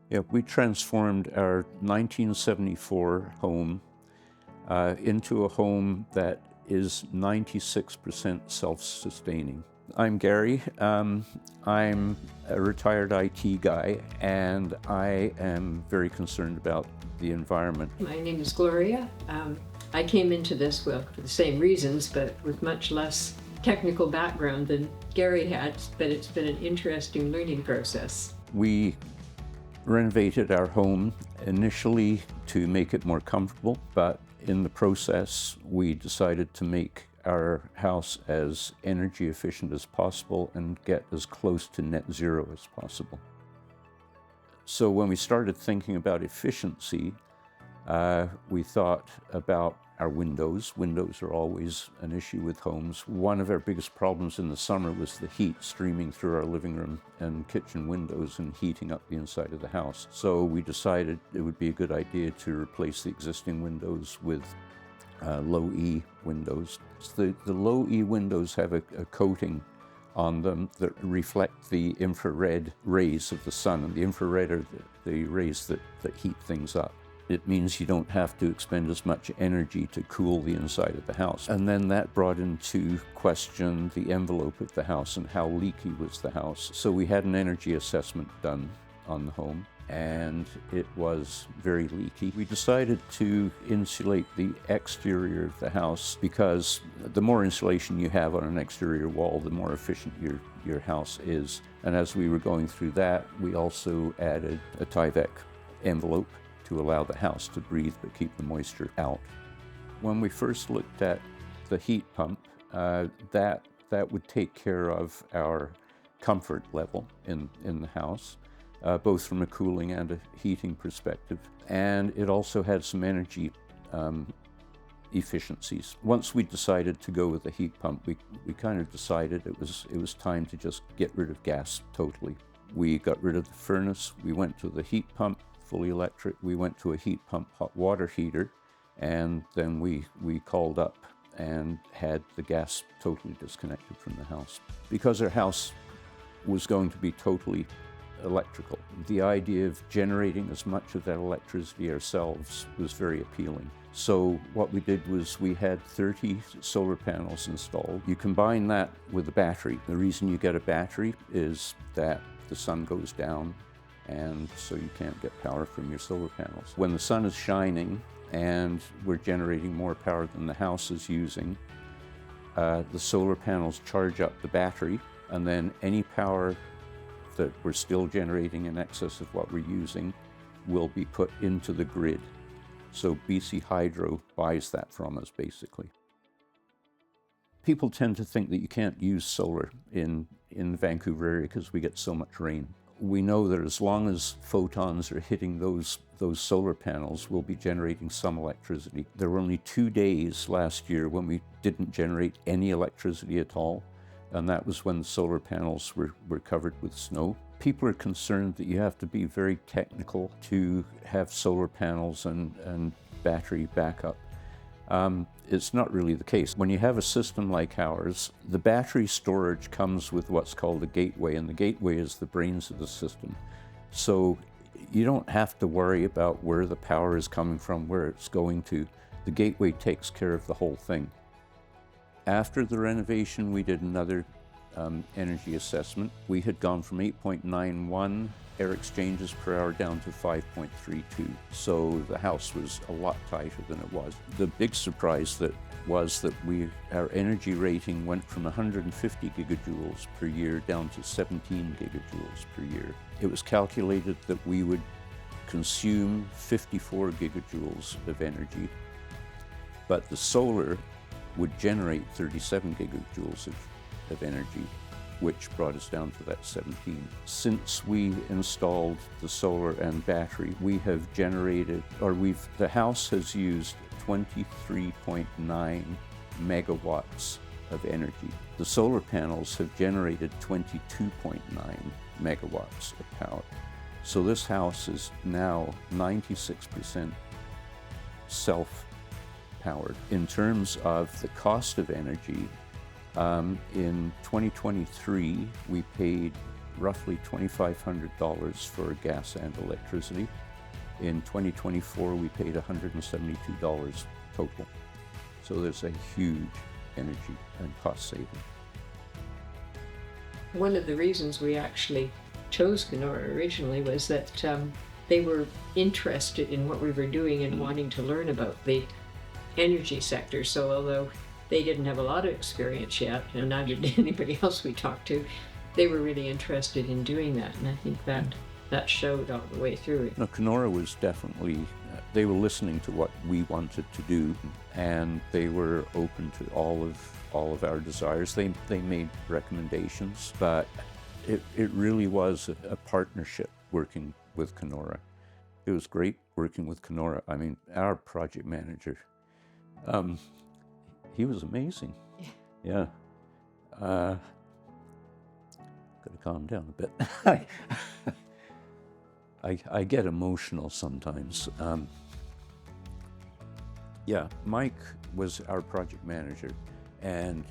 Yeah, we transformed our 1974 home into a home that is 96% self-sustaining. I'm Gary. I'm a retired IT guy, and I am very concerned about the environment. My name is Gloria. I came into this, well, for the same reasons, but with much less technical background than Gary had, but it's been an interesting learning process. We renovated our home initially to make it more comfortable, but in the process, we decided to make our house as energy efficient as possible and get as close to net zero as possible. So when we started thinking about efficiency, we thought about our windows. Windows are always an issue with homes. One of our biggest problems in the summer was the heat streaming through our living room and kitchen windows and heating up the inside of the house. So we decided it would be a good idea to replace the existing windows with low E windows. So the low E windows have a coating on them that reflect the infrared rays of the sun, and the infrared are the rays that heat things up. It means you don't have to expend as much energy to cool the inside of the house. And then that brought into question the envelope of the house and how leaky was the house. So we had an energy assessment done on the home, and it was very leaky. We decided to insulate the exterior of the house because the more insulation you have on an exterior wall, the more efficient your house is. And as we were going through that, we also added a Tyvek envelope to allow the house to breathe but keep the moisture out. When we first looked at the heat pump, that would take care of our comfort level in the house, both from a cooling and a heating perspective. And it also had some energy efficiencies. Once we decided to go with the heat pump, we kind of decided it was time to just get rid of gas totally. We got rid of the furnace, we went to the heat pump, fully electric. We went to a heat pump hot water heater, and then we called up and had the gas totally disconnected from the house. Because our house was going to be totally electrical, the idea of generating as much of that electricity ourselves was very appealing. So what we did was we had 30 solar panels installed. You combine that with a battery. The reason you get a battery is that the sun goes down, and so you can't get power from your solar panels. When the sun is shining and we're generating more power than the house is using, the solar panels charge up the battery, and then any power that we're still generating in excess of what we're using will be put into the grid. So BC Hydro buys that from us, basically. People tend to think that you can't use solar in the Vancouver area because we get so much rain. We know that as long as photons are hitting those solar panels, we'll be generating some electricity. There were only 2 days last year when we didn't generate any electricity at all, and that was when the solar panels were covered with snow. People are concerned that you have to be very technical to have solar panels and battery backup. It's not really the case. When you have a system like ours, the battery storage comes with what's called a gateway, and the gateway is the brains of the system. So you don't have to worry about where the power is coming from, where it's going to. The gateway takes care of the whole thing. After the renovation, we did another energy assessment. We had gone from 8.91 air exchanges per hour down to 5.32. So the house was a lot tighter than it was. The big surprise was that our energy rating went from 150 gigajoules per year down to 17 gigajoules per year. It was calculated that we would consume 54 gigajoules of energy, but the solar would generate 37 gigajoules of energy, which brought us down to that 17. Since we installed the solar and battery, we have generated, the house has used 23.9 megawatts of energy. The solar panels have generated 22.9 megawatts of power. So this house is now 96% self-powered. In terms of the cost of energy, in 2023, we paid roughly $2,500 for gas and electricity. In 2024, we paid $172 total. So there's a huge energy and cost saving. One of the reasons we actually chose KENORAH originally was that they were interested in what we were doing and wanting to learn about the energy sector. So although they didn't have a lot of experience yet, and neither did anybody else we talked to, they were really interested in doing that. And I think that showed all the way through it. No, KENORAH was definitely, they were listening to what we wanted to do, and they were open to all of our desires. They made recommendations, but it really was a partnership working with KENORAH. It was great working with KENORAH. I mean, our project manager, he was amazing. Yeah. Gotta calm down a bit. I get emotional sometimes. Yeah, Mike was our project manager, and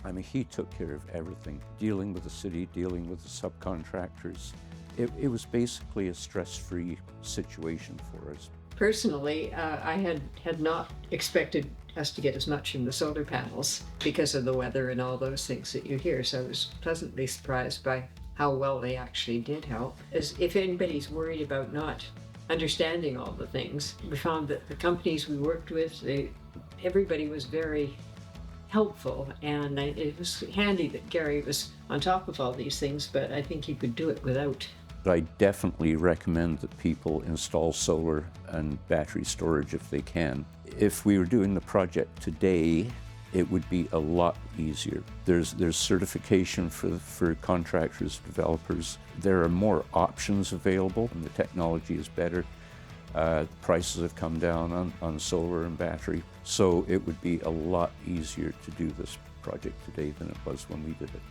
I mean, he took care of everything, dealing with the city, dealing with the subcontractors. It was basically a stress-free situation for us. Personally, I had not expected us to get as much in the solar panels because of the weather and all those things that you hear. So I was pleasantly surprised by how well they actually did help. As if anybody's worried about not understanding all the things, we found that the companies we worked with, everybody was very helpful, and it was handy that Garry was on top of all these things, but I think he could do it without. I definitely recommend that people install solar and battery storage if they can. If we were doing the project today, it would be a lot easier. There's certification for contractors, developers. There are more options available, and the technology is better. Prices have come down on solar and battery, so it would be a lot easier to do this project today than it was when we did it.